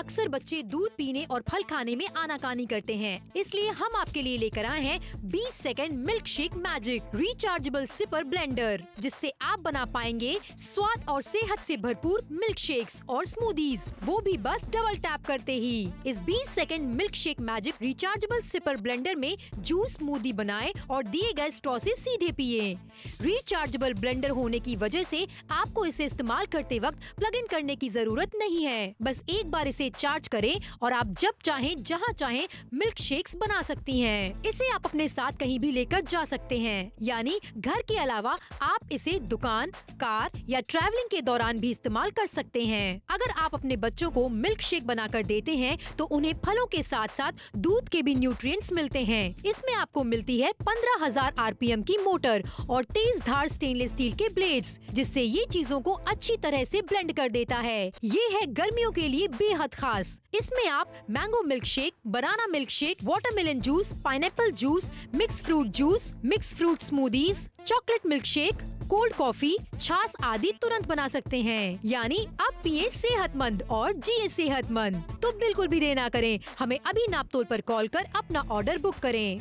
अक्सर बच्चे दूध पीने और फल खाने में आनाकानी करते हैं, इसलिए हम आपके लिए लेकर आए हैं 20 second milk shake magic rechargeable sipper blender, जिससे आप बना पाएंगे स्वाद और सेहत से भरपूर मिल्क शेक्स और स्मूदीज, वो भी बस डबल टैप करते ही। इस 20 second milk shake magic rechargeable sipper blender में जूस स्मूदी बनाएं और दिए गए स्ट्रॉ से सीधे पिए। रिचार्जेबल ब्लेंडर होने की वजह से आपको इसे इस्तेमाल करते वक्त प्लग इन करने की जरूरत नहीं है। बस एक बार इसे चार्ज करें और आप जब चाहें जहां चाहें मिल्क शेक्स बना सकती हैं। इसे आप अपने साथ कहीं भी लेकर जा सकते हैं, यानी घर के अलावा आप इसे दुकान, कार या ट्रैवलिंग के दौरान भी इस्तेमाल कर सकते हैं। अगर आप अपने बच्चों को मिल्क शेक बनाकर देते हैं तो उन्हें फलों के साथ साथ दूध के भी न्यूट्रिएंट्स मिलते हैं। इसमें आपको मिलती है 15,000 RPM की मोटर और तेज धार स्टेनलेस स्टील के ब्लेड्स, जिससे ये चीजों को अच्छी तरह से ब्लेंड कर देता है। ये है गर्मियों के लिए बेहद खास। इसमें आप mango milk shake, banana milk shake, watermelon juice, pineapple juice, mix fruit juice, mix fruit smoothies, chocolate milk shake, cold coffee, छाछ आदि तुरंत बना सकते हैं। यानी आप पिए सेहतमंद और जिए सेहतमंद। तो बिल्कुल भी देर ना करें, हमें अभी नापतोल पर कॉल कर अपना ऑर्डर बुक करें।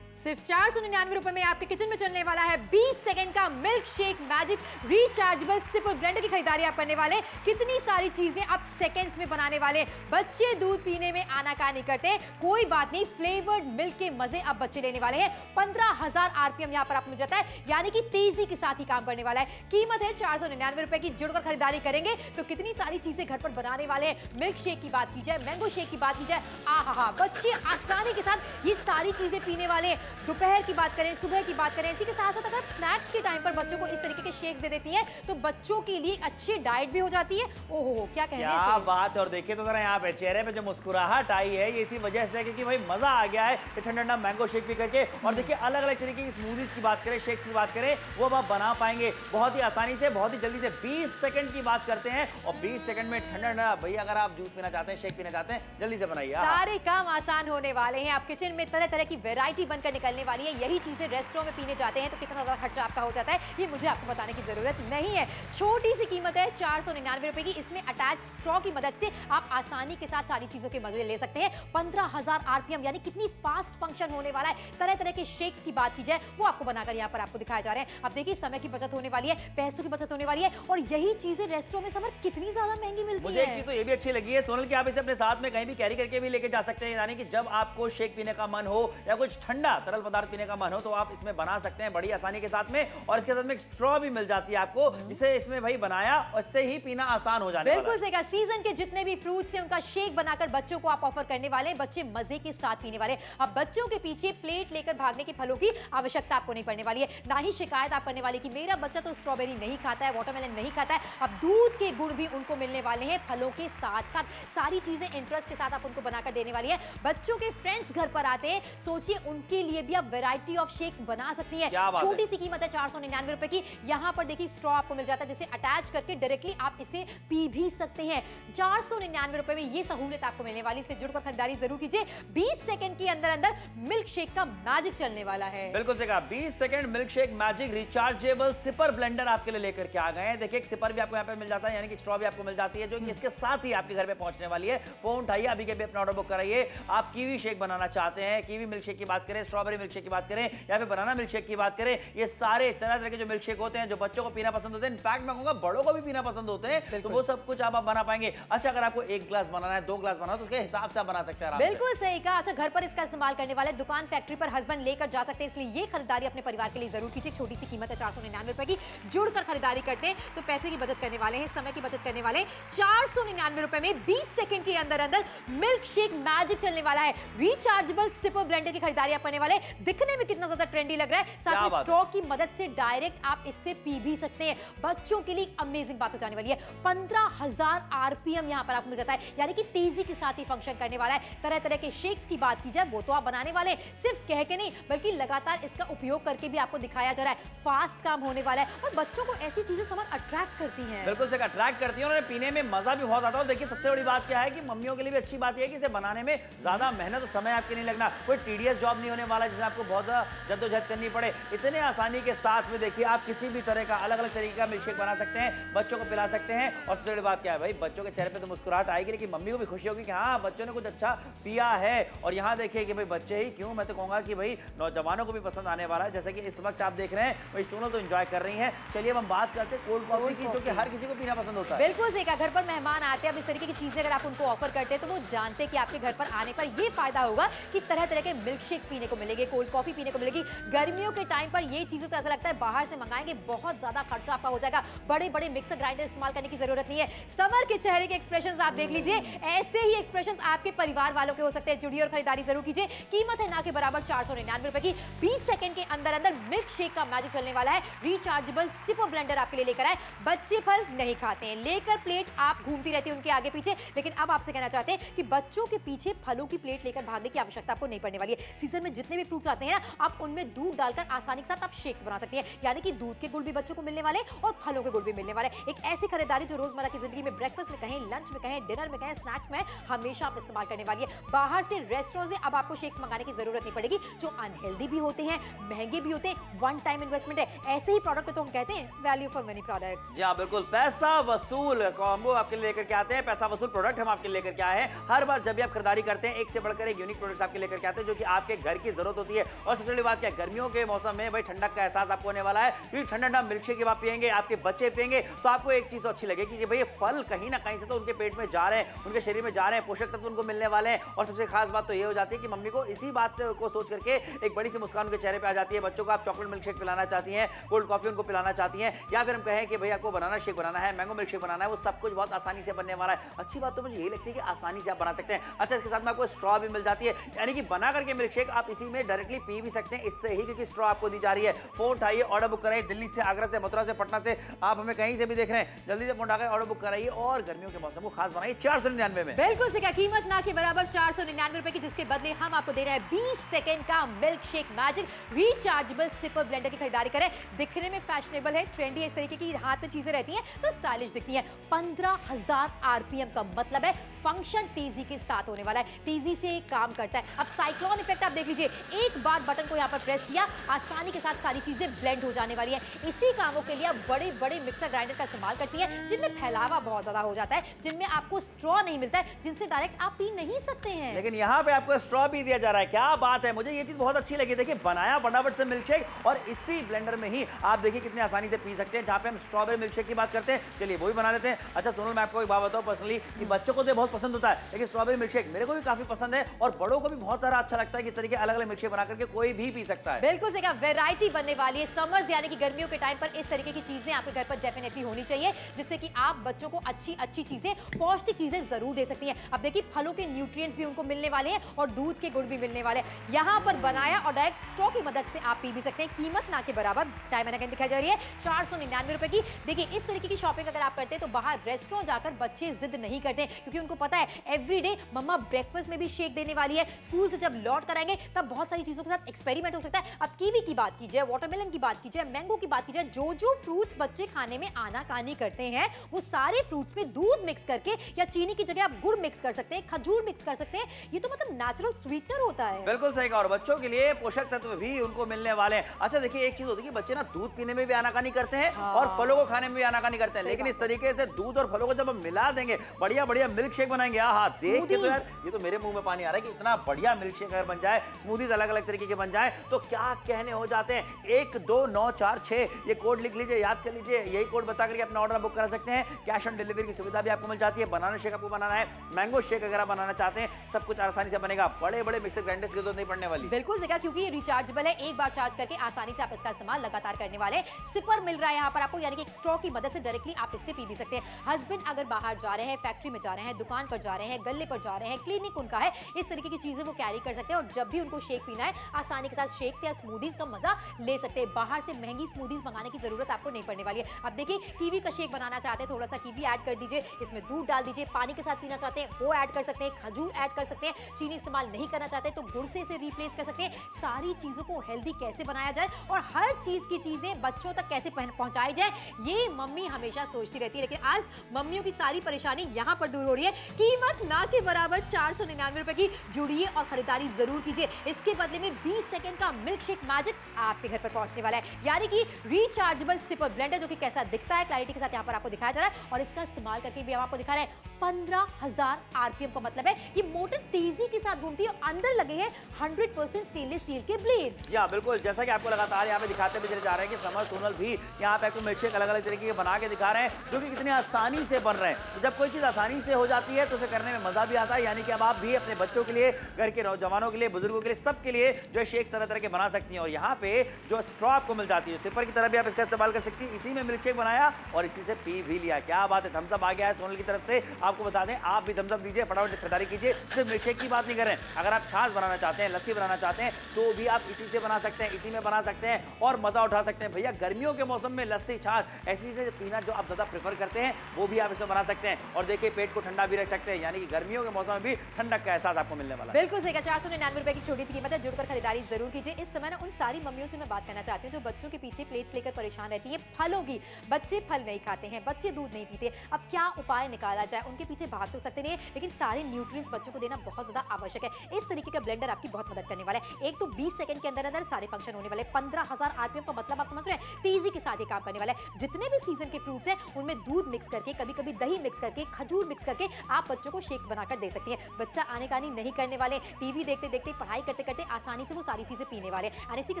सिर्फ 499 रुपए में आपके किचन में चलने वाला है 20 सेकंड का milk shake magic rechargeable sipper blender की खरीदारी आप करने वाले। कितनी सारी चीजें आप सेकंड्स में बनाने वाले। बच्चे दूध पीने में आनाकानी करते, कोई बात नहीं, फ्लेवर्ड मिल्क के मजे आप बच्चे लेने वाले हैं। 15,000 RPM यहाँ पर आपको मिल जाता है, यानी कि तेजी के साथ ही काम करने वाला है। कीमत है 499 रुपए की। जुड़कर खरीदारी करेंगे तो कितनी सारी चीजें घर पर बनाने वाले हैं। मिल्क शेक की बात की जाए, मैंगो शेक की बात की जाए, आहा, बच्चे आसानी के साथ ये सारी चीजें पीने वाले। दोपहर की बात करें, सुबह की बात करें, इसी के साथ साथ अगर स्नैक्स के टाइम पर बच्चों को इस तरीके के शेक दे देती हैं तो बच्चों के लिए अच्छी डाइट भी हो जाती है। ओहो, क्या कहने हैं। क्या बात। और देखिए तो जरा यहाँ पे चेहरे पे जो मुस्कुराहट आई है ये इसी वजह से, क्योंकि भाई मजा आ गया है ये ठंडा ठंडा मैंगो शेक पी करके। और देखिए अलग अलग तरीके की स्मूदीज की बात करें, शेक्स की बात करें, वो आप बना पाएंगे बहुत ही आसानी से, बहुत ही जल्दी से। 20 सेकंड की बात करते हैं और 20 सेकंड में ठंडा ठंडा। भैया अगर आप जूस पीना चाहते हैं, शेक पीना चाहते हैं, जल्दी से बनाइए। सारे काम आसान होने वाले हैं। आप किचन में तरह तरह की वेरायटी बनकर निकलने वाली है। यही चीजें रेस्टोरेंट में पीने जाते हैं तो कितना ज्यादा खर्चा आपका हो जाता है, ये मुझे आपको बताने की जरूरत नहीं है। छोटी सी कीमत है 499 रुपए की। इसमें अटैच स्ट्रॉ की मदद से आप आसानी के साथ सारी चीजों के मजे ले सकते हैं। 15,000 RPM, यानी कितनी फास्ट फंक्शन होने वाला है। तरह तरह के शेक्स की बात की जाए, वो आपको बनाकर यहाँ पर आपको दिखाए जा रहे हैं। अब देखिए समय की बचत होने वाली है, पैसों की बचत होने वाली है, और यही चीजें रेस्टोरेंट में समर कितनी ज्यादा महंगी मिलती है। मुझे एक चीज तो ये भी अच्छी लगी है सोनल की, आप इसे अपने साथ में कहीं भी कैरी करके भी लेके जा सकते हैं। यानी कि जब आपको शेक पीने का मन हो या कुछ ठंडा तरल पदार्थ पीने का मन हो तो आप इसमें बना सकते हैं बड़ी आसानी के साथ में। और इसके साथ में एक स्ट्रॉ भी मिल जाती है आपको, जिसे इसमें भाई बनाया और इससे ही पीना आसान हो जाने वाला है। बिल्कुल सही कहा। सीजन के जितने भी फ्रूट्स हैं उनका शेक बनाकर बच्चों को आप ऑफर करने वाले हैं। बच्चे मजे के साथ पीने वाले। अब बच्चों के पीछे प्लेट लेकर भागने के फलों की आवश्यकता आपको नहीं पड़ने वाली है, ना ही शिकायत आप करने वाली कि मेरा बच्चा तो स्ट्रॉबेरी नहीं खाता है, वाटरमेलन नहीं खाता है। अब दूध के गुण भी उनको मिलने वाले हैं फलों के साथ साथ। सारी चीजें इंटरेस्ट के साथ आप उनको बनाकर देने वाली है। बच्चों के फ्रेंड्स घर पर आते हैं, सोचिए उनके लिए भी आप वैरायटी ऑफ शेक्स बना सकती हैं। छोटी सी कीमत है 499 रुपए की। यहाँ पर देखिए स्ट्रॉ आपको मिल जाता है, जिसे अटैच करके डायरेक्टली आप इसे पी भी सकते हैं। 499 रुपए में ये सहूलियत आपको मिलने वाली, इसलिए जुड़कर खरीदारी जरूर कीजिए। 20 सेकंड के अंदर अंदर मिल्क शेक का मैजिक चलने वाला है। बिल्कुल सही कहा। 20 second milk shake magic rechargeable sipper blender आपके लिए लेकर के आ गए हैं। देखिए एक सिपर भी आपको यहाँ पे मिल जाता है, यानी कि स्ट्रॉ भी आपको मिल जाती है, जो कि इसके साथ ही आपके घर पे पहुंचने वाली है। फोन उठाइए, अभी के भी अपना ऑर्डर बुक कराइए। आप कीवी शेक बनाना चाहते हैं, कीवी मिल्क शेक की बात करें, स्ट्रॉबेरी मिल्क शेक की बात करें या फिर बनाना मिल्क शेक की बात करें, ये सारे तरह तरह के जो मिल्क शेक होते हैं जो बच्चों को पीना पसंद होते हैं, इनफैक्ट मैं कहूंगा बड़ों को भी पीना पसंद होते हैं, तो वो सब कुछ आप बना पाएंगे। अच्छा अगर आपको 1 ग्लास बनाना है, 2 ग्लास बनाना है, तो उसके हिसाब से आप बना सकते हैं। बिल्कुल सही कहा। अच्छा घर पर इसका इस्तेमाल करने वाले, दुकान फैक्ट्री पर हस्बैंड लेकर जा सकते हैं, इसलिए ये खरीदारी अपने परिवार के लिए जरूर कीजिए। छोटी सी कीमत है 499 रुपए की। जुड़कर खरीदारी करते हैं तो पैसे की बचत करने वाले हैं, समय की बचत करने वाले। 499 रुपए में 20 सेकंड के अंदर अंदर मिल्क शेक मैजिक चलने वाला है। रिचार्जेबल सिपर ब्लेंडर की खरीदारी आप करने वाले। दिखने में कितना ज्यादा ट्रेंडी लग रहा है, साथ में स्ट्रॉ की मदद से डायरेक्ट आप इससे पी भी सकते हैं। बच्चों के लिए अमेजिंग बात हो जाने वाली है। 15,000 RPM यहाँ पर आपको मिल जाता है, यानी कि तेजी के साथ ही फंक्शन करने वाला है। तरह तरह के शेक्स की बात की जाए, वो तो आप बनाने वाले, सिर्फ कह के नहीं बल्कि लगातार इसका उपयोग करके भी आपको दिखाया जा रहा है। फास्ट काम होने वाला है और बच्चों को ऐसी चीजें समझ अट्रैक्ट करती हैं। बिल्कुल से अट्रैक्ट करती हैं और पीने में मजा भी बहुत आता है। देखिए सबसे बड़ी बात क्या है कि मम्मियों के लिए भी अच्छी बात यह है कि इसे बनाने में ज्यादा मेहनत और समय आपके नहीं लगना, कोई टीडीएस जॉब नहीं होने वाला वाला है जिसमें आपको बहुत ज़्यादा जद्दोजहद करनी पड़े। इतने आसानी के साथ में देखिए आप किसी भी तरह का अलग अलग तरीके का मिल्क शेक बना सकते हैं, बच्चों को पिला सकते हैं। और सबसे बड़ी बात क्या है भाई, बच्चों के चेहरे पे तो मुस्कुराहट आएगी, लेकिन मम्मी को भी खुशी होगी कि हाँ बच्चों ने कुछ अच्छा पिया है। और यहाँ देखिए कि भाई बच्चे ही क्यों, मैं तो कहूँगा कि भाई नौजवानों को भी पसंद आने वाला है। जैसे कि इस वक्त आप देख रहे हैं भाई सोनल तो एंजॉय कर रही हैं। चलिए अब हम बात करते हैं कोल्ड कॉफी की, जो कि हर किसी को पीना पसंद होता है। बिल्कुल सही कहा, घर पर मेहमान आते हैं, अब इस तरीके की चीजें अगर आप उनको ऑफर करते हैं तो वो जानते हैं कि आपके घर पर आने पर ये फायदा होगा कि तरह तरह के मिल्क शेक्स पीने को मिलेंगे, कोल्ड कॉफी पीने को मिलेगी। गर्मियों के टाइम पर ये चीजें तो ऐसा लगता है बाहर से मंगाएंगे बहुत ज्यादा खर्चा आपका हो जाएगा, बड़े बड़े मिक्सर ग्राइंडर इस्तेमाल करने की जरूरत नहीं है। समर के चेहरे के एक्सप्रेशंस आप देख लीजिए, ऐसे ही एक्सप्रेशंस आपके परिवार वालों के हो सकते हैं। जुड़िए और खरीदारी जरूर कीजिए। कीमत है ना के बराबर 499 रुपए की। 20 सेकंड के अंदर अंदर मिल्क शेक का मैजिक चलने वाला है। रिचार्जेबल सिपर ब्लेंडर आपके लिए लेकर आए। बच्चे फल नहीं खाते हैं, लेकर प्लेट आप घूमती रहती है उनके आगे पीछे, लेकिन अब आपसे कहना चाहते हैं कि बच्चों के पीछे फलों की प्लेट लेकर भागने की आवश्यकता आपको नहीं पड़ने वाली है। सीजन में जितने भी फ्रूट्स आते हैं ना, आप उनमें दूध डालकर आसानी के साथ आप शेक्स बना सकती हैं। यानी कि दूध के गुड़ भी बच्चों को मिलने वाले और फलों के गुड़ भी मिलने वाले। एक ऐसी खरीदारी जो रोजमर्रा की जिंदगी में ब्रेकफास्ट में कहें, लंच में कहें, डिनर में कहें, स्नैक्स में हमेशा आप इस्तेमाल करने वाली है। बाहर से रेस्टोरेंट से अब आपको शेक्स मंगाने की जरूरत नहीं पड़ेगी, जो अनहेल्दी भी होते हैं, महंगे भी होते हैं, वन टाइम इन्वेस्टमेंट है। ऐसे ही प्रोडक्ट को तो हम कहते हैं वैल्यू फॉर मनी प्रोडक्ट्स। जी हाँ बिल्कुल, पैसा वसूल कॉम्बो आपके लिए लेकर के आते हैं। पैसा वसूल प्रोडक्ट हम आपके लिए लेकर के आए हैं। हर बार जब भी आप खरीदारी करते हैं एक से बढ़कर एक यूनिक प्रोडक्ट्स आपके लेकर के आते हैं, जो कि आपके घर की जरूरत होती है। और सबसे बड़ी बात क्या है, गर्मियों के मौसम में भाई ठंडक का एहसास आपको होने वाला है, क्योंकि ठंडा ठंडा मिल्क शेक जब आप पिएंगे, आपके बच्चे पिएंगे, तो आपको एक चीज अच्छी लगेगी कि भाई फल कहीं ना कहीं से तो उनके पेट में जा रहे हैं, उनके शरीर में जा रहे हैं, पोषक तत्व उनको मिलने वाले हैं। और सबसे खास बात तो ये हो जाती है कि मम्मी को इसी बात को सोच करके एक बड़ी सी मुस्कान उनके चेहरे पे आ जाती है। बच्चों को आप चॉकलेट मिल्क शेक पिलाना चाहती हैं, कोल्ड कॉफी उनको पिलाना चाहती हैं, या फिर हम कहें कि भाई आपको बनाना शेक बनाना है, मैंगो मिल्क शेक बनाना है, वो सब कुछ बहुत आसानी से बनने वाला है। अच्छी बात तो मुझे यही लगती है कि आसानी से आप बना सकते हैं। अच्छा, इसके साथ में आपको स्ट्रॉ भी मिल जाती है, यानी कि बना करके मिल्क शेक आप इसी में डायरेक्टली पी भी सकते हैं इससे ही, क्योंकि स्ट्रॉ आपको दी जा रही है। फोन उठाइए, ऑर्डर बुक कराइए, दिल्ली से, आगरा से, मथुरा से, पटना से, आप हमें कहीं से भी देख रहे हैं, जल्दी से फोन उठाकर ऑर्डर बुक कराइए और गर्मियों के मौसम को खास बनाइए 499 में। बिल्कुल से क्या, कीमत ना के बराबर 499 रुपए की, जिसके बदले हम आपको दे रहे हैं 20 सेकंड का milk shake magic rechargeable sipper blender की खरीदारी करें। दिखने में फैशनेबल है, ट्रेंडी है, इस तरीके की हाथ में चीजें रहती हैं तो स्टाइलिश दिखती हैं। 15,000 आरपीएम का मतलब है फंक्शन तेजी के साथ होने वाला है, तेजी से काम करता है। अब साइक्लोन इफेक्ट आप देख लीजिए, एक बार बटन को यहाँ पर प्रेस किया, आसानी के साथ सारी चीजें ब्लेंड हो जाने वाली है। इसी कामों के लिए आप बड़े बड़े मिक्सर ग्राइंडर का इस्तेमाल करती हैं, जिनमें फैलावा बहुत ज्यादा हो जाता है, जिनमें आपको स्ट्रॉ नहीं मिलता है, जिनसे डायरेक्ट आप पी नहीं सकते हैं। लेकिन यहाँ पे आपको स्ट्रॉ भी दिया जा रहा है, क्या बात है, मुझे ये चीज बहुत अच्छी लगी। देखिए बनाया फटाफट से मिल्क शेक, और इसी ब्लेंडर में ही आप देखिए कितनी आसानी से पी सकते हैं। जहाँ पे हम स्ट्रॉबेरी मिल्क शेक की बात करते हैं, चलिए वो भी बना लेते हैं। अच्छा सोनल, मैं आपको एक बात बताऊं पर्सनली कि बच्चों को तो बहुत पसंद होता है, लेकिन स्ट्रॉबेरी मिल्क शेक मेरे को भी काफी पसंद है, और बड़ों को भी बहुत सारा अच्छा लगता है कि इस तरीके अलग अलग मिल्क शेक बना करके कोई भी पी सकता है। बिल्कुल सही कहा, वैरायटी बनने वाली है। समर्स यानी कि गर्मियों के टाइम पर इस तरीके की चीजें आपके घर पर डेफिनेटली होनी चाहिए, जिससे कि आप बच्चों को अच्छी अच्छी चीजें, पौष्टिक चीजें जरूर दे सकती हैं। अब देखिए फलों के न्यूट्रिएंट्स भी उनको मिलने वाले हैं और दूध के गुण भी मिलने वाले हैं। यहाँ पर बनाया और डायरेक्ट स्ट्रॉ की मदद से आप पी भी सकते हैं। कीमत ना के बराबर टाइम मैंने दिखाई जा रही है 499 रुपए की। देखिए इस तरीके की शॉपिंग अगर आप करते हैं तो बाहर रेस्टोरेंट जाकर बच्चे जिद नहीं करते, क्योंकि उनको पता है एवरीडे मम्मा ब्रेकफास्ट में भी शेक देने वाली है। स्कूल से जब लौट कर आएंगे तब बहुत सारी चीजों के साथ एक्सपेरिमेंट हो सकता है। अब कीवी की बात कीजिए, वाटरमेलन की बात कीजिए, मैंगो की बात कीजिए, जो फ्रूट्स बच्चे खाने में आनाकानी करते हैं वो सारे फ्रूट्स में दूध मिक्स करके या चीनी की जगह आप गुड़ मिक्स कर सकते हैं, खजूर मिक्स कर सकते हैं। ये तो मतलब नेचुरल स्वीटनर होता है। बिल्कुल सही कहा, और बच्चों के लिए पोषक तत्व भी उनको मिलने वाले हैं। अच्छा देखिए एक चीज होती है कि बच्चे ना दूध पीने में भी आनाकानी करते हैं और फलों को खाने में भी आनाकानी करते हैं, लेकिन इस तरीके से दूध और फलों को जब हम मिला देंगे, बढ़िया बढ़िया मिल्क शेक बनाएंगे, हाथ देख के तो यार ये तो मेरे मुंह में पानी आ रहा है कि इतना बढ़िया मिल्क शेक अगर बन जाए, स्मूदीज अलग अलग तरीके के बन जाए तो क्या कहने हो जाते हैं। 12946 ये कोड लिख लीजिए, याद कर लीजिए, यही कोड बता करके अपना ऑर्डर बुक करा सकते हैं। कैश ऑन डिलीवरी की सुविधा भी आपको मिल जाती है। बनाना शेक आपको बनाना है, मैंगो शेक अगर आप बनाना चाहते हैं, सब कुछ आसानी से बनेगा, बड़े बड़े मिक्सर ग्राइंडर्स की जरूरत नहीं पड़ने वाली। बिल्कुल सही कहा, क्योंकि ये रिचार्जेबल है, एक बार चार्ज करके आसानी से आप इसका इस्तेमाल लगातार करने वाले। सिपर मिल रहा है यहाँ पर आपको, यानी कि एक स्ट्रॉ की मदद से डायरेक्टली आप इससे पी भी सकते हैं। हस्बैंड अगर बाहर जा रहे हैं, फैक्ट्री में जा रहे हैं, दुकान पर जा रहे हैं, गल्ले पर जा रहे हैं, क्लिनिक उनका है, इस तरीके की चीजें वो कैरी कर सकते हैं, और जब भी उनको शेक पीना है आसानी के साथ शेक्स या स्मूदीज का मजा ले सकते हैं। बाहर से महंगी स्मूदीज मंगाने की जरूरत आपको नहीं पड़ने वाली है। अब देखिए कीवी का शेक बनाना चाहते हैं, थोड़ा सा कीवी ऐड कर दीजिए, इसमें दूध डाल दीजिए, पानी के साथ पीना चाहते हैं वो ऐड कर सकते हैं, खजूर ऐड कर सकते हैं, चीनी इस्तेमाल नहीं करना चाहते तो गुड़ से इसे रिप्लेस कर सकते हैं। सारी चीजों को हेल्दी कैसे बनाया जाए और हर चीज की चीजें बच्चों तक कैसे पहुंचाई जाए, ये मम्मी हमेशा सोचती रहती है, लेकिन आज मम्मियों की सारी परेशानी यहाँ पर दूर हो रही है। कीमत ना के बराबर 499 रुपए की। जुड़िए और खरीदारी जरूर कीजिए। इस जिसके बदले में 20 सेकंड का मिल्क शेक मैजिक आपके घर पर पहुंचने वाला है। यानी कि रिचार्जेबल सिपर ब्लेंडर, जो कि कैसा दिखता है क्लैरिटी के साथ यहाँ पर आपको दिखाया जा रहा है, और इसका इस्तेमाल करके भी हम आपको दिखा रहे हैं 15,000 आरपीएम का मतलब है ये मोटर तेजी के साथ घूमती है और अंदर लगे हैं 100% स्टेनलेस स्टील के ब्लेड्स। जी हाँ, बिल्कुल, जैसा कि आपको लगातार यहाँ पे दिखाते भी चले जा रहे हैं कि समर सोनल भी यहाँ पे आपको मिल्क शेक अलग अलग तरीके के बना के दिखा रहे हैं, जो कि कितनी आसानी से बन रहे हैं। तो जब कोई चीज़ आसानी से हो जाती है तो उसे करने में मजा भी आता है। यानी कि अब आप भी अपने बच्चों के लिए, घर के नौजवानों के लिए, बुजुर्गों के लिए, सबके लिए जो है शेक तरह तरह के बना सकती हैं। और यहाँ पे जो स्ट्रॉ आपको मिल जाती है, सिपर की तरह भी आप इसका इस्तेमाल कर सकती हैं। इसी में मिल्क शेक बनाया और इसी से पी भी लिया। क्या बात है, थम्स अप आ गया है सोनल की तरफ से। आपको बता दें, आप भी थम्स अप दीजिए, फटाफट से खरीदारी कीजिए। सिर्फ मिल्क शेक की बात नहीं कर रहे हैं, अगर आप छाछ बनाना चाहते हैं, लस्सी बनाना चाहते हैं, तो भी आप इसी से बना सकते हैं, इसी में बना सकते हैं और मजा उठा सकते हैं। भैया गर्मियों के मौसम में लस्सी, छाछ, ऐसी चीजें पीना जो आप ज्यादा प्रेफर करते हैं, वो भी आप इसमें बना सकते हैं। और देखिए, पेट को ठंडा भी रख सकते हैं, यानी कि गर्मियों के मौसम में भी ठंडक का एहसास आपको मिलने वाला है। बिल्कुल सही कहा, 499 रुपए की छोटी सी कीमत है, जुड़कर खरीदारी जरूर कीजिए। इस समय ना उन सारी मम्मियों से मैं बात करना चाहती हूँ जो बच्चों के पीछे प्लेट्स लेकर परेशान रहती है फलों की। बच्चे फल नहीं खाते हैं, बच्चे दूध नहीं पीते, अब क्या उपाय निकाला जाए? उनके पीछे भाग तो सकते नहीं है, लेकिन सारे न्यूट्रिएंट्स बच्चों को देना बहुत ज्यादा आवश्यक है। इस तरीके का ब्लेंडर आपकी बहुत मदद करने वाला है। एक तो 20 सेकंड के अंदर अंदर सारे फंक्शन होने वाले, 15,000 आरपीएम का मतलब आप समझ रहे हैं, तेजी के साथ ये काम करने वाला है। जितने भी सीजन के फ्रूट्स हैं उनमें दूध मिक्स करके, कभी कभी दही मिक्स करके, खजूर मिक्स करके आप बच्चों को शेक्स बनाकर दे सकती हैं। बच्चा आने कानी नहीं करने वाले, टीवी देखते देखते, पढ़ाई करते करते आसानी से वो सारी चीजें पीने वाले। और इसी के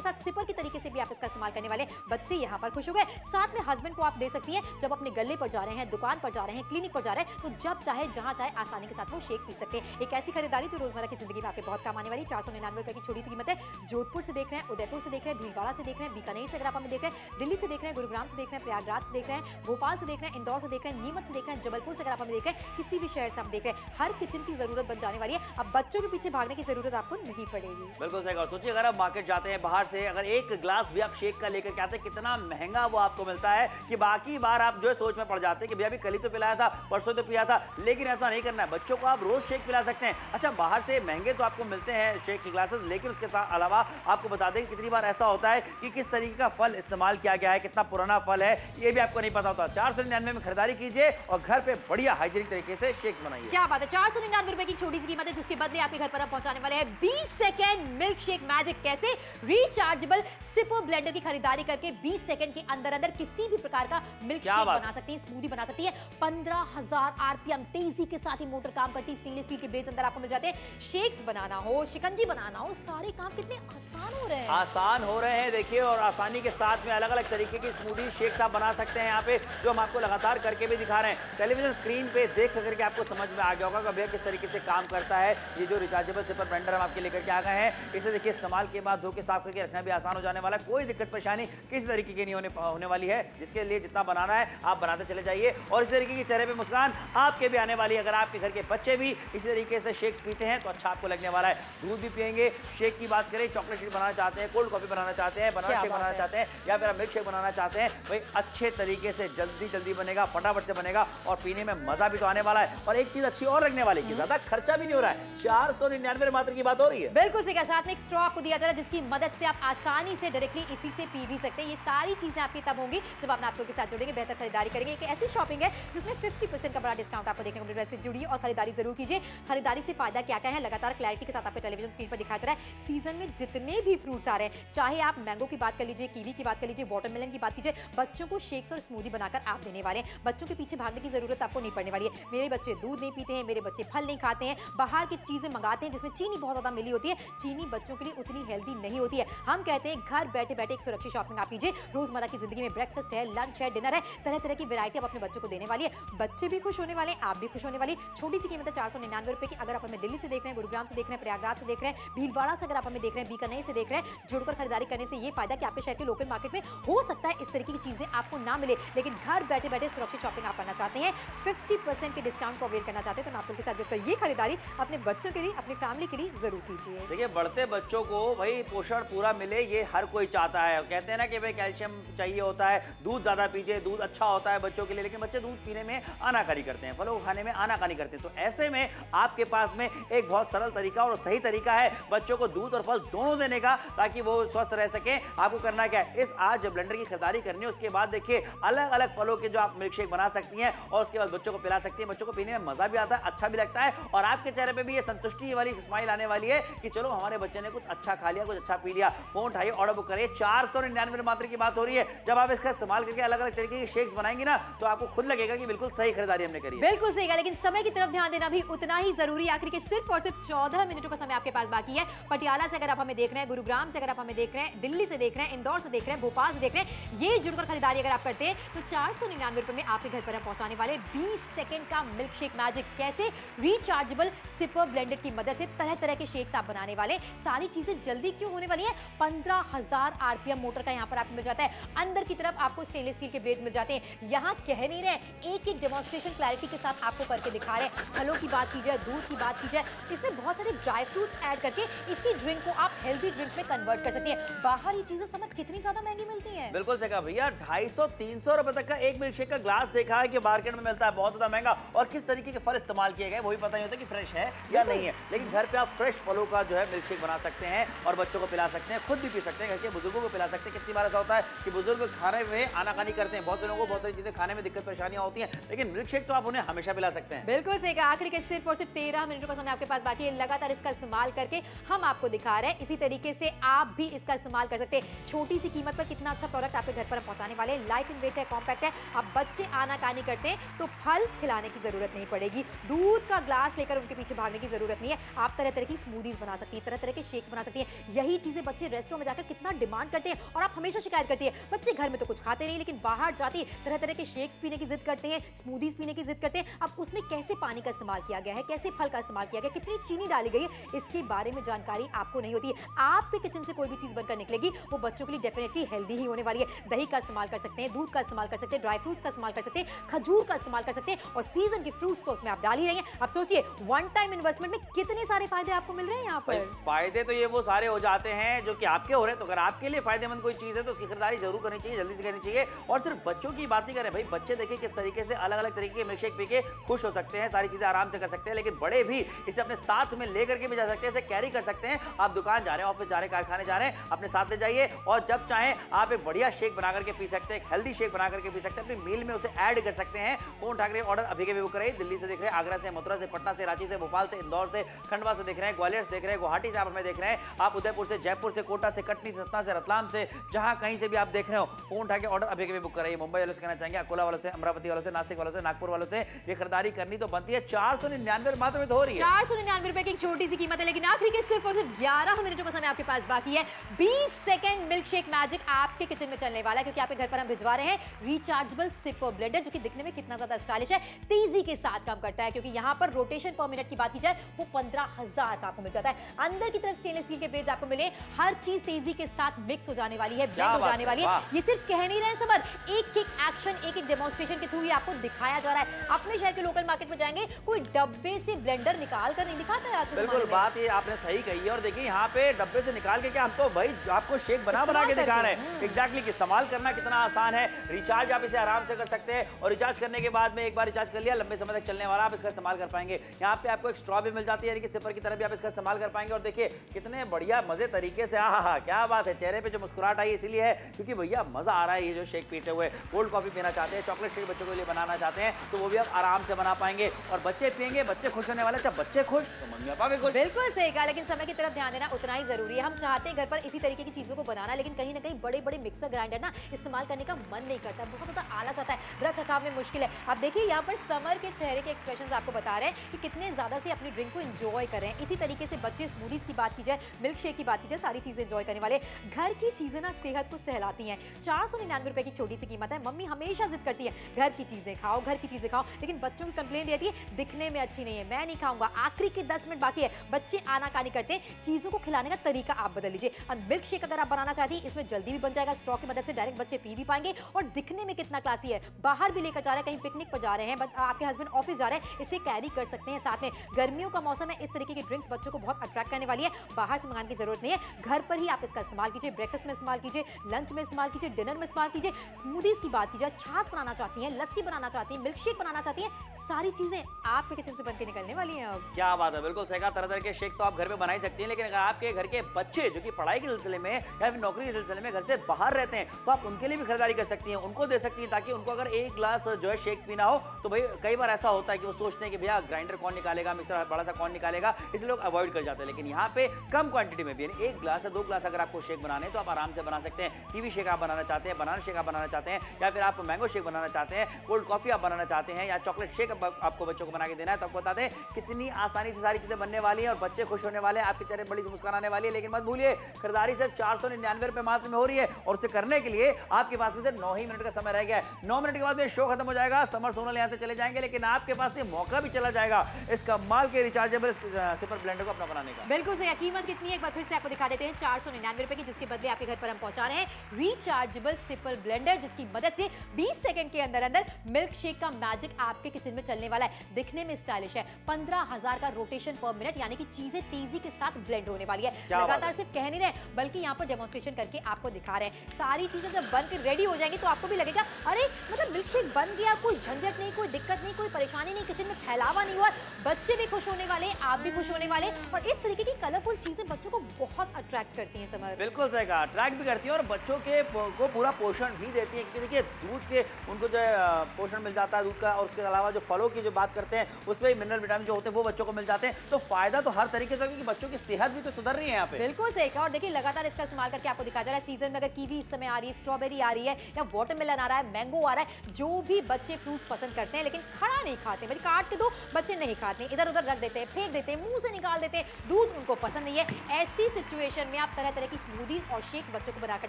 साथ सिपर के तरीके से भी आप इसका इस्तेमाल करने वाले। बच्चे यहाँ पर खुश हो गए, साथ में हस्बैंड को आप दे सकती हैं। जब अपने गले पर जा रहे हैं, दुकान पर जा रहे हैं, क्लिनिक पर जा रहे हैं, तो जब चाहे जहां चाहे आसानी के साथ वो शेक पी सकते हैं। एक ऐसी खरीदारी जो रोजमर्रा की जिंदगी में आपके बहुत काम आने वाली। 499 रुपए की छोटी सी कीमत है। जोधपुर से देख रहे हैं, उदयपुर से देख रहे हैं, भीलवाड़ा से देख रहे हैं, बीकानेर से अगर आप हमें देख रहे हैं, दिल्ली से देख रहे हैं, गुरुग्राम से देख रहे हैं, प्रयागराज से देख रहे हैं, भोपाल से देख रहे हैं, इंदौर से देख रहे हैं, नीमच से देख रहे हैं, जबलपुर से अगर आप हमें देख रहे हैं, किसी भी शहर से हम देख रहे हैं, हर किचन की जरूरत बन जाने वाली है। अब बच्चों के पीछे भागने की जरूरत आपको नहीं पड़ेगी। बिल्कुल सही कहा। सोचिए, अगर आप मार्केट जाते हैं बाहर से, अगर एक ग्लास भी आप शेक का लेकर के आते हैं, कितना महंगा वो आपको मिलता है कि बाकी बार आप जो है सोच में पड़ जाते हैं कि भैया अभी कल ही तो पिलाया था, परसों तो पिया था। लेकिन ऐसा नहीं करना है, बच्चों को आप रोज शेक पिला सकते हैं। अच्छा, बाहर से महंगे तो आपको मिलते हैं शेक के ग्लासेस, लेकिन उसके अलावा आपको बता दें कि कितनी बार ऐसा होता है कि किस तरीके का फल इस्तेमाल किया गया है, कितना पुराना फल है, ये भी आपको नहीं पता होता। 499 में खरीदारी कीजिए और घर पे बढ़िया हाइजीनिक तरीके से शेक्स बनाइए। क्या बात है, 499 रुपए की छोटी सी कीमत है, जिसके बदले आपके घर पर हम पहुंचाने वाले हैं 20 सेकंड मिल्क शेक मैजिक। कैसे? रिचार्जेबल सिपर ब्लेंडर की खरीदारी करके 20 सेकंड के अंदर अंदर किसी भी प्रकार का मिल्क शेक बना सकती है, स्मूदी बना सकती है। 15,000 आरपीएम तेजी के साथ ही मोटर काम करती है। स्टेनलेस स्टील के ब्लेड्स अंदर आपको मिल जाते हैं। शेक्स बनाना हो, शिकंजी बनाना हो, सारे काम कितने आसान हो रहे हैं। आसान हो रहे हैं, देखिए, और आसानी के साथ में अलग अलग तरीके की स्मूदी शेक्स आप बना सकते हैं यहाँ पे, जो हम आपको लगातार करके भी दिखा रहे हैं। टेलीविजन स्क्रीन पे देख करके आपको समझ में आ गया होगा कि भैया किस तरीके से काम करता है ये जो रिचार्जेबल सिपर ब्लेंडर हम आपके लेकर के आ गए हैं। इसे देखिए, इस्तेमाल के बाद धो के साफ करके रखना भी आसान हो जाने वाला है। कोई दिक्कत परेशानी किसी तरीके की नहीं होने वाली है। जिसके लिए जितना बनाना है आप बनाते चले जाइए, और इस तरीके की चेहरे पे मुस्कान आपके भी आने वाली है। अगर आपके घर के बच्चे भी इसी तरीके से शेक्स पीते हैं तो अच्छा आपको लगने वाला है। दूध भी पिएंगे। शेक की बात करें, चॉकलेट शेक बनाना चाहते हैं, कोल्ड कॉफी बनाना चाहते हैं, बनाना शेक बनाना चाहते हैं, या फिर मिल्क शेक बनाना चाहते हैं, भाई अच्छे तरीके से जल्दी बनेगा, फटाफट से बनेगा और पीने में मजा भी तो आने वाला है। और एक चीज अच्छी और रखने वाली की ज्यादा खर्चा भी नहीं हो रहा है, 499 मात्र की बात हो रही है। बिल्कुल सही कहा, साथ में एक स्ट्रॉ आपको दिया जा रहा है, जिसकी मदद से आप आसानी से डायरेक्टली इसी से पी भी सकते हैं। ये सारी चीजें आपकी तब होंगी जब आप नापतोल के साथ जुड़ेंगे, बेहतर खरीदारी करेंगे। एक ऐसी शॉपिंग है जिसमें 50% का बड़ा डिस्काउंट आपको देखने को मिल रहा है। इसलिए जुड़िए और खरीदारी जरूर कीजिए। खरीदारी से फायदा क्या क्या है लगातार क्लैरिटी के साथ आपके टेलीविजन स्क्रीन पर दिखाया जा रहा है। सीजन में जितने भी फ्रूट्स आ रहे हैं, चाहे आप मैंगो की बात कर लीजिए, कीवी की बात कर लीजिए, वाटरमेलन की बात कीजिए, बच्चों को शेक्स और स्मूदी बनाकर आप देने वाले हैं। बच्चों के पीछे भागने की जरूरत आपको नहीं पड़ने वाली है। मेरे बच्चे दूध नहीं पीते हैं, मेरे बच्चे फल नहीं खाते हैं, बाहर की चीजें मंगाते हैं जिसमें चीनी बहुत ज्यादा मिली होती है। चीनी बच्चों के लिए उतनी हेल्दी नहीं होती है। हम कहते हैं घर बैठे बैठे एक सुरक्षित शॉपिंग आप कीजिए। रोजमर्रा की जिंदगी में ब्रेकफास्ट है, लंच है, डिनर है, तरह तरह की वैरायटी आप अपने बच्चों को देने वाली है। बच्चे भी खुश होने वाले, आप भी खुश होने वाली। छोटी सी कीमत है 499 रुपए की। अगर आप हमें दिल्ली से देख रहे हैं, गुरुग्राम से देख रहे हैं, प्रयागराज से देख रहे हैं, भीलवाड़ा से अगर आप हमें देख रहे हैं, बीकानेर से देख रहे हैं, जुड़कर खरीदारी करने से ये फायदा कि आपके शहर के लोकल मार्केट में हो सकता है इस तरीके की चीजें आपको ना मिले, लेकिन घर बैठे बैठे सुरक्षित शॉपिंग आप करना चाहते हैं, 50% के डिस्काउंट को अवेल करना चाहते हैं, तो नापतोल के साथ जुड़कर ये खरीदारी अपने बच्चों के लिए, अपनी फैमिली के लिए जरूर कीजिए। देखिए, बढ़ते बच्चों को भाई पोषण पूरा मिले, ये हर कोई चाहता है। कहते हैं ना कि भाई कैल्शियम चाहिए होता है, दूध ज्यादा पीजिए, दूध अच्छा होता है बच्चों के लिए, लेकिन बच्चे दूध पीने में आनाकानी करते हैं, फलों को खाने में आनाकानी करते हैं। तो ऐसे में आपके पास में एक बहुत सरल तरीका और सही तरीका है बच्चों को दूध और फल दोनों देने का, ताकि वो स्वस्थ रह सके। आपको करना क्या है, इस आज ब्लेंडर की खरीदारी करनी है, उसके बाद देखिए अलग अलग फलों के जो आप मिल्क शेक बना सकती हैं और उसके बाद बच्चों को पिला सकती हैं। बच्चों को पीने में मजा भी आता है, अच्छा भी लगता है, और आपके चेहरे पे भी ये संतुष्टि वाली स्माइल आने वाली है कि चलो हमारे बच्चे ने कुछ अच्छा खा लिया, कुछ अच्छा पी लिया। फोन उठाइए, ऑर्डर बुक करिए। 499 मात्र की बात हो रही है। जब आप इसका इस्तेमाल करके अलग अलग तरीके के शेक्स बनाएंगे ना, तो आपको खुद लगेगा कि बिल्कुल सही खरीदारी हमने करी है। बिल्कुल सही कहा, लेकिन समय की तरफ ध्यान देना भी उतना ही जरूरी है। आखिर के सिर्फ और सिर्फ 14 मिनटों का समय आपके पास बाकी है। पटियाला से अगर आप हमें देख रहे हैं, गुरुग्राम से अगर आप हमें देख रहे हैं, दिल्ली से देख रहे हैं, इंदौर से देख रहे हैं, भोपाल से देख रहे हैं, ये जुड़कर खरीदारी अगर आप करते हैं तो 499 रुपए में आपके घर पर पहुंचाने वाले 20 सेकंड का मिल्क शेक मैजिक। कैसे? रिचार्जेबल सिपर ब्लेंडर की मदद से तरह तरह के शेक्स आप बनाने वाले। सारी चीजें जल्दी क्यों होने वाली है? 15,000 आरपीएम मोटर का यहाँ पर आपको मिल जाता है। अंदर की तरफ आपको स्टेनलेस स्टील के ब्लेड्स मिल जाते हैं। यहाँ कह नहीं रहे, एक एक डेमोन्स्ट्रेशन क्लैरिटी के साथ आपको करके दिखा रहे हैं। फलों की बात की जाए, दूध की बात की जाए, इसमें बहुत सारे ड्राई फ्रूट्स ऐड करके इसी ड्रिंक को आप हेल्दी ड्रिंक में कन्वर्ट कर सकते हैं। बाहर ये चीजें समझ कितनी ज्यादा महंगी मिलती हैं। बिल्कुल सही कहा भैया, 250-300 रुपए तक का एक मिल्क शेक का ग्लास देखा है कि मार्केट में मिलता है बहुत ज्यादा महंगा, और किस तरीके के फल इस्तेमाल किए गए वही पता नहीं होता कि फ्रेश है या नहीं है। लेकिन घर पे आप फ्रेश फलों का जो है मिल्क शेक बना सकते हैं और बच्चों को पिला सकते हैं, खुद भी पी सकते हैं, घर के बुजुर्गों को पिला सकते हैं। कितनी बार ऐसा होता है कि बुजुर्ग खाने में आनाकानी करते हैं, बहुत से लोगों को बहुत सारी चीजें खाने में दिक्कत परेशानियां होती हैं, लेकिन मिल्क शेक तो आप उन्हें हमेशा पिला सकते हैं। बिल्कुल सही कहा। आखिर के सिर्फ और सिर्फ 13 मिनटों का समय आपके पास बाकी है। लगातार इसका इस्तेमाल करके हम आपको दिखा रहे हैं, इसी तरीके से आप भी इसका इस्तेमाल कर सकते हैं। छोटी सी कीमत पर कितना अच्छा प्रोडक्ट आपके घर पर पहुंचाने वाले। लाइट इन वेट है, कॉम्पैक्ट है। अब बच्चे आनाकानी करते हैं तो फल खिलाने की जरूरत नहीं पड़ेगी, दूध का ग्लास लेकर उनके पीछे भागने की जरूरत नहीं है। आप तरह तरह की स्मूदीज बना सकती हैं, तरह तरह के शेक्स बना सकती हैं। यही चीजें बच्चे रेस्टोरेंट में जाकर कितना डिमांड करते हैं, और आप हमेशा शिकायत करती है बच्चे घर में तो कुछ खाते नहीं, लेकिन बाहर जाती तरह तरह के शेक्स पीने की जिद करते हैं, स्मूदीज पीने की जिद करते हैं। अब उसमें कैसे पानी का इस्तेमाल किया गया है, कैसे फल का इस्तेमाल किया गया, कितनी चीनी डाली गई है, इसके बारे में जानकारी आपको नहीं होती है। आपके किचन से कोई भी चीज बनकर निकलेगी वो बच्चों के लिए डेफिनेटली हेल्दी ही होने वाली है। दही का इस्तेमाल कर सकते हैं, दूध का इस्तेमाल कर सकते हैं, ड्राई फ्रूट्स का इस्तेमाल कर सकते हैं, खजूर का इस्तेमाल कर सकते हैं, और सीजन के फ्रूट्स को उसमें आप डाल ही रही हैं। अब सोचिए, वन टाइम इन्वेस्टमेंट में कितने सारे फायदे आपको मिल रहे हैं यहाँ पर। फायदे तो ये वो सारे हो जाते हैं जो कि आपके हो रहे हैं, तो अगर आपके लिए फायदेमंद कोई चीज है तो उसकी खरीदारी जरूर करनी चाहिए, जल्दी से करनी चाहिए। और सिर्फ बच्चों की बात नहीं करें भाई, बच्चे देखिए किस तरीके से अलग अलग तरीके के मिल्क शेक पी के खुश हो सकते हैं, सारी चीजें आराम से कर सकते हैं, लेकिन बड़े भी इसे अपने साथ में लेकर के भी जा सकते हैं, इसे कैरी कर सकते हैं। आप दुकान जा रहे हैं, ऑफिस जा रहे हैं, कारखाने जा रहे हैं, अपने साथ ले जाइए, और जब चाहें आप एक बढ़िया शेक बना करके पी सकते हैं, हेल्दी शेक बना करके पी सकते हैं, अपनी मील में उसे ऐड कर सकते हैं। फोन उठा कर ऑर्डर अभी के भी बुक करिए। दिल्ली से देख रहे हैं, आगरा से, मथुरा से, पटना से, रांची से, भोपाल से, इंदौर से, खंडवा से देख रहे हैं, ग्वालियर से देख रहे हैं, गुवाहाटी से आप हमें देख रहे हैं, आप उदयपुर से, जयपुर से, कोटा से, कटनी से, सतना से, रतलाम से, जहां कहीं से भी आप देख रहे हो, फोन उठा के ऑर्डर अभी के भी बुक कराइए। मुंबई वालों से कहना चाहेंगे, अकोला वालों से, अमरावती वालों से, नासिक वालों से, नागपुर वालों से ये खरीदारी करनी तो बनती है। 499 मात्र में तो हो रही है। 499 रुपए की एक छोटी सी कीमत है, लेकिन आखिरी के सिर्फ और सिर्फ 11 मिनटों का समय आपके पास बाकी है। 20 सेकंड मिल्क शेक मैजिक आपके किचन में चलने वाला है, क्योंकि आपके घर पर हम भिजवा रहे हैं रिचार्जेबल सिपर ब्लेंडर, जो कि दिखने में कितना ज्यादा स्टाइलिश है, तेजी के साथ काम करता है। क्योंकि यहाँ पर रोटेशन पर मिनट की बात की जाए वो 15,000 का आपको मिल जाता है। अंदर की तरफ स्टेनलेस स्टील के ब्लेड्स आपको मिले, हर चीज तेजी के साथ मिक्स हो जाने वाली है, ब्लेंड हो जाने वाली है। ये सिर्फ कह नहीं रहे समर, एक एक एक्शन, एक एक डेमोन्स्ट्रेशन के थ्रू ही आपको दिखाया जा रहा है। अपने शहर के लोकल मार्केट में जाएंगे, कोई डब्बे से ब्लेंडर निकाल कर नहीं दिखाता है आज। बिल्कुल, बात ये आपने सही कही है। और देखिए यहाँ पे डब्बे से निकाल के क्या, हम तो भाई आपको शेक बना के दिखा रहे हैं एग्जैक्टली कि इस्तेमाल करना कितना आसान है। रिचार्ज आप इसे आराम से कर सकते हैं, और रिचार्ज करने के बाद में एक बार रिचार्ज कर लिया, लंबे समय तक चलने वाला आप इसका इस्तेमाल कर पाएंगे। यहाँ पे आपको एक स्ट्रॉ भी मिल जाती है, यानी कि सिपर की तरह भी आप इसका इस्तेमाल कर पाएंगे। और देखिए कितने बढ़िया मजे तरीके से, आहा क्या बात है, चेहरे पे जो मुस्कुराहट आई इसीलिए है क्योंकि भैया मजा आ रहा है। ये जो शेक पीते हुए, कोल्ड कॉफी पीना चाहते हैं, चॉकलेट शेक बच्चों के लिए बनाना चाहते हैं, तो वो भी आप आराम से बना पाएंगे, और बच्चे पियेंगे, बच्चे खुश होने वाले। जब बच्चे खुश तो मम्मी पापा भी खुश। बिल्कुल सही कहा, लेकिन समय की तरफ ध्यान देना उतना ही जरूरी है। हम चाहते हैं घर पर इसी तरीके की चीजों को बनाना, लेकिन कहीं ना कहीं बड़े बड़े मिक्सर ग्राइंडर ना इस्तेमाल करने का मन नहीं करता, बहुत ज्यादा आलस आता है, रख रखाव में मुश्किल है। अब देखिए यहाँ पर समर के चेहरे के एक्सप्रेशंस आपको बता रहे हैं कि कितने ज्यादा से अपनी ड्रिंक को एंजॉय कर रहे हैं। इसी तरीके से बच्चे स्मूदीज की बात की जाए, मिल्क शेक की बात की जाए, सारी चीजें एंजॉय करने वाले। घर की चीजें ना सेहत को सहलाती हैं। 499 रुपए की छोटी सी कीमत है। मम्मी हमेशा जिद करती है घर की चीजें खाओ, घर की चीजें खाओ, लेकिन बच्चों की कंप्लेंट रहती है दिखने में अच्छी नहीं है, मैं नहीं खाऊंगा। आखिरी के 10 मिनट बाकी है, बच्चे आनाकानी करते हैं। चीजों को खिलाने का तरीका आप बदल लीजिए। अब मिल्क शेक अगर आप बनाना चाहती हैं, इसमें जल्दी भी बन जाएगा, स्ट्रॉ की मदद से डायरेक्ट बच्चे पी भी पाएंगे, और दिखने में कितना क्लासी है। बाहर भी लेकर जा रहे हैं, कहीं पिकनिक पर जा रहे हैं, आपके हस्बैंड ऑफिस जा रहे हैं, इसे कैरी कर सकते हैं साथ में। गर्मियों का मौसम है, इस तरीके की ड्रिंक्स बच्चों को बहुत अट्रैक्ट करने वाली है। बाहर से मंगाने की जरूरत नहीं है, घर पर ही आप इसका इस्तेमाल कीजिए। ब्रेकफास्ट में इस्तेमाल कीजिए, लंच में इस्तेमाल कीजिए, डिनर में इस्तेमाल कीजिए। स्मूदीज की बात की जाए, छाछ बनाना चाहती हैं, लस्सी बनाना चाहती हैं, मिल्क शेक बनाना चाहती हैं, सारी चीजें आपके किचन से बनके निकलने वाली हैं। अब क्या बात है, बिल्कुल सही कहा। तरह तरह के शेक्स तो आप घर पे बना ही सकती हैं, लेकिन अगर आपके घर के बच्चे जो कि पढ़ाई के सिलसिले में या फिर नौकरी के सिलसिले में घर से बाहर रहते हैं, तो आप उनके लिए भी खरीदारी कर सकती हैं, उनको दे सकती हैं, ताकि उनको अगर एक ग्लास जो है शेक पीना हो तो भाई कई बार ऐसा होता है कि वो सोचते हैं कि भैया ग्राइंडर कौन निकालेगा, मिक्सर बड़ा सा कौन निकालेगा, इसलिए लोग अवॉइड कर जाते हैं। लेकिन लेकिन यहाँ पे कम क्वांटिटी में भी, यानी 1 ग्लास या 2 ग्लास अगर आपको शेक बनाने हैं तो आप आराम से बना सकते हैं। कीवी शेक आप बनाना चाहते हैं, बनाना शेक आप बनाना चाहते हैं, या फिर आप मैंगो शेक बनाना चाहते हैं, कोल्ड कॉफी आप बनाना चाहते हैं, या चॉकलेट शेक आपको बच्चों को बना के देना है, तो आपको बता दें कितनी आसानी से सारी चीजें बनने वाली हैं और बच्चे खुश होने वाले हैं, आपके चेहरे बड़ी सी मुस्कान आने वाली है। लेकिन मत भूलिए, खरीदारी सिर्फ 499 रुपए मात्र में हो रही है और उसे करने के लिए आपके पास में सिर्फ 9 ही मिनट का समय रह गया है। 9 मिनट के बाद में शो खत्म हो जाएगा, समर सोनल यहां से चले जाएंगे, लेकिन आपके पास से मौका भी चला जाएगा इस कमाल के रिचार्जेबल सिपर ब्लेंडर को अपना बनाने का। बिल्कुल सही। कीमत कितनी है एक बार फिर से आपको दिखा देते हैं, 499 रुपए की, जिसके बदले आपके घर पर हम पहुंचा रहे हैं रिचार्जेबल सिपर ब्लेंडर, जिसकी मदद से 20 सेकंड के अंदर अंदर मिल्क शेक का मैजिक आपके किचन में चलने वाला है। दिखने में स्टाइलिश है, 15,000 का रोटेशन पर मिनट, यानी कि चीजें तेजी के साथ ब्लेंड होने वाली है। लगातार सिर्फ कह नहीं रहे, बल्कि यहाँ पर डेमोन्स्ट्रेशन करके आपको दिखा रहे हैं। सारी चीजें जब बन के रेडी हो जाएंगी तो आपको भी लगेगा अरे मतलब मिल्क शेक बन गया, कोई झंझट नहीं, कोई दिक्कत नहीं, कोई परेशानी नहीं, किचन में फैलावा नहीं हुआ। बच्चे भी खुश होने वाले, आप भी खुश होने वाले, और इस तरीके की कलरफुल चीजें बच्चों को बहुत अट्रैक्ट करती हैं। समर बिल्कुल सही कहा, अट्रैक्ट भी करती हैं और बच्चों के को पूरा पोषण भी देती है, क्योंकि देखिए दूध के उनको जो है पोषण मिल जाता है दूध का, और उसके अलावा जो फलों की जो बात करते हैं उसमें मिनरल विटामिन जो होते हैं वो बच्चों को मिल जाते हैं। तो फायदा तो हर तरीके से, क्योंकि बच्चों की सेहत भी तो सुधर रही है यहाँ पे। बिल्कुल सही कहा। और देखिए लगातार इसका इस्तेमाल करके आपको दिखाया जा रहा है, सीजन में अगर कीवी इस समय आ रही है, स्ट्रॉबेरी आ रही है, या वाटरमेलन आ रहा है, मैंगो आ रहा है, जो भी बच्चे फ्रूट पसंद करते हैं लेकिन खड़ा नहीं खाते, भाई काट के दो, बच्चे नहीं खाते, इधर उधर रख देते हैं, फेंक देते हैं, मुंह से निकाल देते हैं, दूध उनको पसंद नहीं है। ऐसी सिचुएशन में आप तरह तरह की स्मूदीज और शेक्स बच्चों को बनाकर